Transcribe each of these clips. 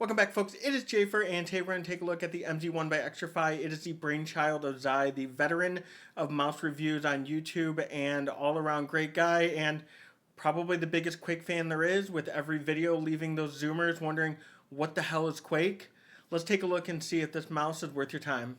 Welcome back, folks. It is Jafer, and today we're going to take a look at the MZ1 by Xtrfy. It is the brainchild of Zai, the veteran of mouse reviews on YouTube, and all-around great guy, and probably the biggest Quake fan there is, with every video leaving those Zoomers wondering, what the hell is Quake? Let's take a look and see if this mouse is worth your time.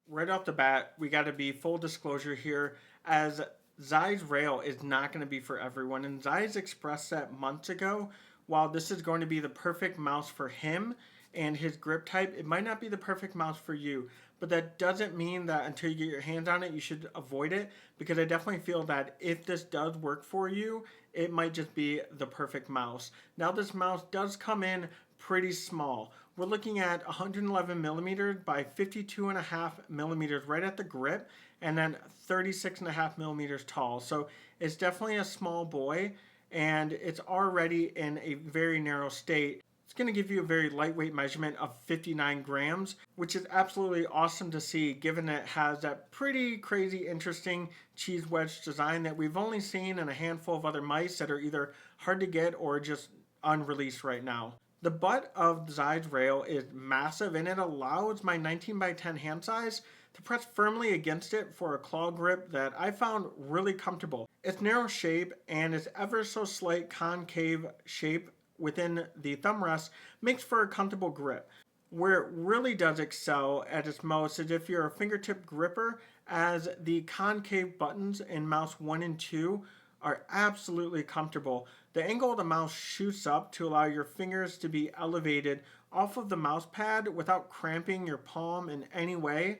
Right off the bat, we got to be full disclosure here, as Zai's rail is not going to be for everyone, and Zai's expressed that months ago. While this is going to be the perfect mouse for him and his grip type, it might not be the perfect mouse for you. But that doesn't mean that until you get your hands on it, you should avoid it, because I definitely feel that if this does work for you, it might just be the perfect mouse. Now, this mouse does come in pretty small. We're looking at 111 millimeters by 52.5 millimeters right at the grip, and then 36.5 millimeters tall. So it's definitely a small boy, and it's already in a very narrow state. It's going to give you a very lightweight measurement of 59 grams, which is absolutely awesome to see, given that it has that pretty crazy interesting cheese wedge design that we've only seen in a handful of other mice that are either hard to get or just unreleased right now. The butt of Zai's rail is massive, and it allows my 19 by 10 hand size to press firmly against it for a claw grip that I found really comfortable. Its narrow shape and its ever so slight concave shape within the thumb rest makes for a comfortable grip. Where it really does excel at its most is if you're a fingertip gripper, as the concave buttons in mouse 1 and 2 are absolutely comfortable. The angle of the mouse shoots up to allow your fingers to be elevated off of the mouse pad without cramping your palm in any way,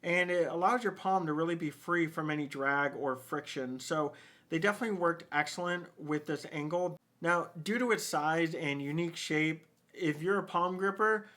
and it allows your palm to really be free from any drag or friction. So they definitely worked excellent with this angle. Now, due to its size and unique shape, if you're a palm gripper,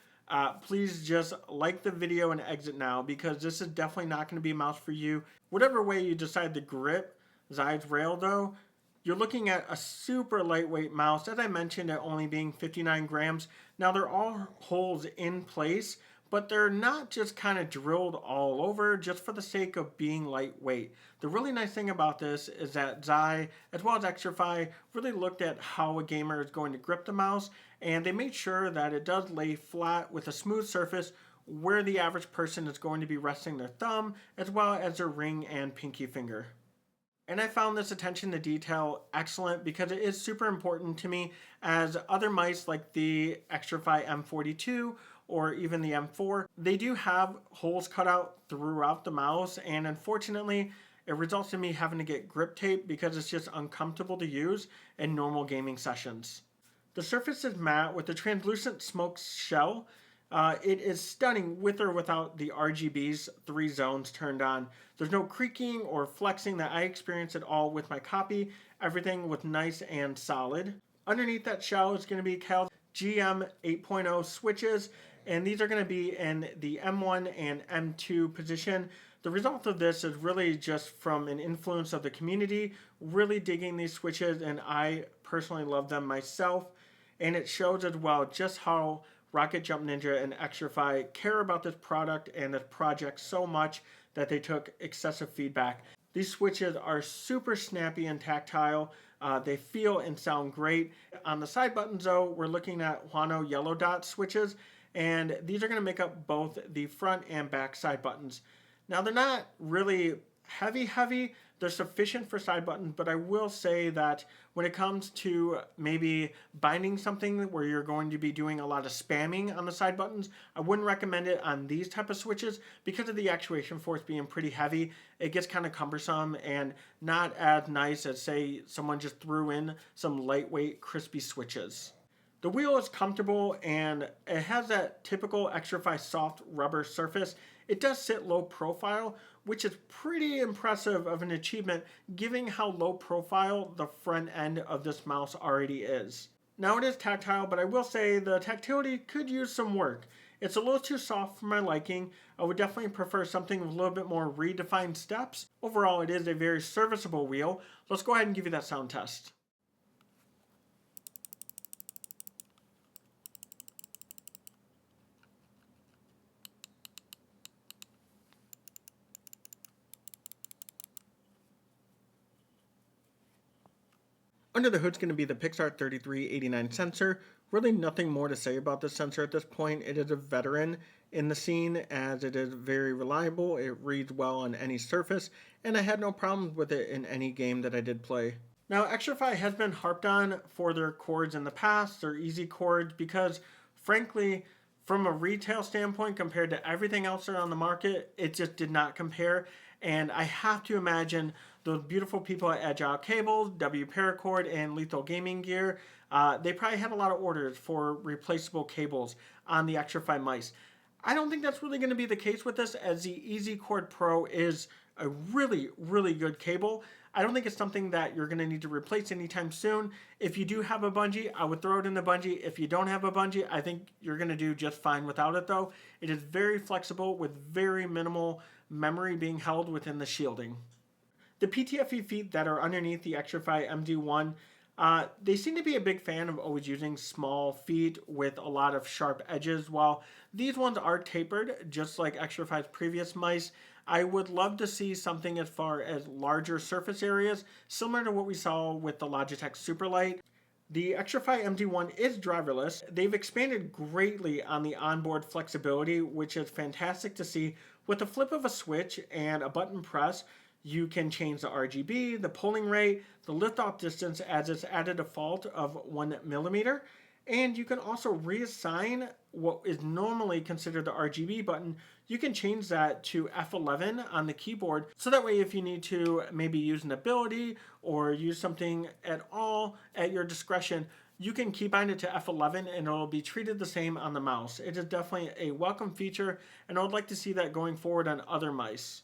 please just like the video and exit now, because this is definitely not going to be a mouse for you. Whatever way you decide to grip Zai's rail, though, you're looking at a super lightweight mouse, as I mentioned, at only being 59 grams. Now, there are holes in place, but they're not just kind of drilled all over just for the sake of being lightweight. The really nice thing about this is that Zai, as well as Xtrfy, really looked at how a gamer is going to grip the mouse, and they made sure that it does lay flat with a smooth surface where the average person is going to be resting their thumb, as well as their ring and pinky finger. And I found this attention to detail excellent, because it is super important to me, as other mice like the Xtrfy M42 or even the M4, they do have holes cut out throughout the mouse, and unfortunately it results in me having to get grip tape because it's just uncomfortable to use in normal gaming sessions. The surface is matte with a translucent smoked shell. It is stunning with or without the RGB's 3 zones turned on. There's no creaking or flexing that I experienced at all with my copy. Everything was nice and solid. Underneath that shell is going to be Cal's GM 8.0 switches, and these are going to be in the M1 and M2 position. The result of this is really just from an influence of the community, really digging these switches, and I personally love them myself. And it shows as well just how Rocket Jump Ninja and Xtrfy care about this product and this project so much that they took excessive feedback. These switches are super snappy and tactile. They feel and sound great. On the side buttons, though, we're looking at Huano yellow dot switches, and these are going to make up both the front and back side buttons. Now, they're not really heavy. They're sufficient for side buttons, but I will say that when it comes to maybe binding something where you're going to be doing a lot of spamming on the side buttons, I wouldn't recommend it on these type of switches because of the actuation force being pretty heavy. It gets kind of cumbersome and not as nice as, say, someone just threw in some lightweight crispy switches. The wheel is comfortable, and it has that typical Xtrfy soft rubber surface. It does sit low profile, which is pretty impressive of an achievement given how low profile the front end of this mouse already is. Now, it is tactile, but I will say the tactility could use some work. It's a little too soft for my liking. I would definitely prefer something with a little bit more redefined steps. Overall, it is a very serviceable wheel. Let's go ahead and give you that sound test. Under the hood's going to be the Pixar 3389 sensor Really nothing more to say about this sensor at this point. It is a veteran in the scene as it is very reliable, it reads well on any surface, and I had no problems with it in any game that I did play. Now, Xtrfy has been harped on for their cords in the past, their easy cords, because frankly, from a retail standpoint compared to everything else that are on the market, it just did not compare. And I have to imagine those beautiful people at Agile Cables, W Paracord, and Lethal Gaming Gear, they probably had a lot of orders for replaceable cables on the Xtrfy mice. I don't think that's really going to be the case with this, as the Easy Cord Pro is a really, really good cable. I don't think it's something that you're going to need to replace anytime soon. If you do have a bungee, I would throw it in the bungee. If you don't have a bungee, I think you're going to do just fine without it though. It is very flexible with very minimal memory being held within the shielding. The PTFE feet that are underneath the Xtrfy MZ1, they seem to be a big fan of always using small feet with a lot of sharp edges. While these ones are tapered, just like Xtrfy's previous mice, I would love to see something as far as larger surface areas, similar to what we saw with the Logitech Superlight. The Xtrfy MZ1 is driverless. They've expanded greatly on the onboard flexibility, which is fantastic to see. With the flip of a switch and a button press, you can change the RGB, the pulling rate, the liftoff distance as it's at a default of 1 millimeter. And you can also reassign what is normally considered the RGB button. You can change that to F11 on the keyboard. So that way if you need to maybe use an ability or use something at all at your discretion, you can keybind it to F11 and it'll be treated the same on the mouse. It is definitely a welcome feature, and I would like to see that going forward on other mice.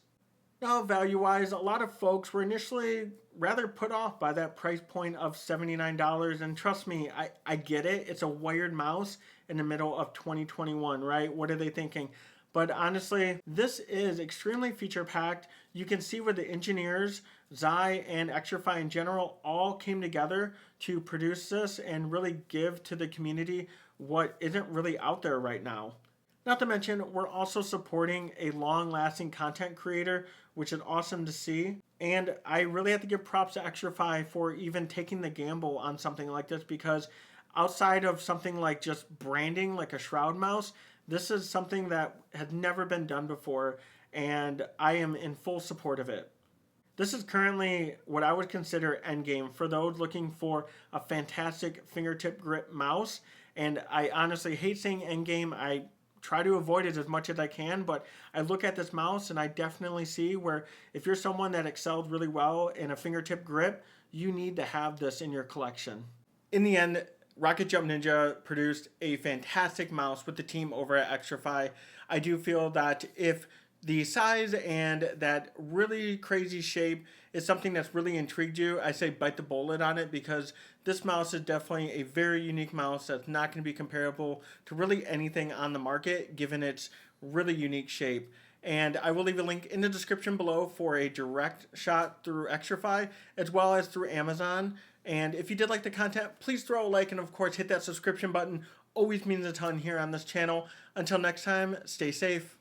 Now, value-wise, a lot of folks were initially rather put off by that price point of $79. And trust me, I get it. It's a wired mouse in the middle of 2021, right? What are they thinking? But honestly, this is extremely feature-packed. You can see where the engineers, Xi and Xtrfy in general, all came together to produce this and really give to the community what isn't really out there right now. Not to mention, we're also supporting a long-lasting content creator, which is awesome to see. And I really have to give props to Xtrfy for even taking the gamble on something like this, because outside of something like just branding like a Shroud mouse, this is something that has never been done before, and I am in full support of it. This is currently what I would consider Endgame for those looking for a fantastic fingertip grip mouse. And I honestly hate saying Endgame. I try to avoid it as much as I can, but I look at this mouse and I definitely see where if you're someone that excelled really well in a fingertip grip, you need to have this in your collection. In the end, Rocket Jump Ninja produced a fantastic mouse with the team over at Xtrfy. I do feel that if the size and that really crazy shape is something that's really intrigued you, I say bite the bullet on it, because this mouse is definitely a very unique mouse that's not going to be comparable to really anything on the market, given its really unique shape. And I will leave a link in the description below for a direct shot through Xtrfy as well as through Amazon. And if you did like the content, please throw a like and of course hit that subscription button. Always means a ton here on this channel. Until next time, stay safe.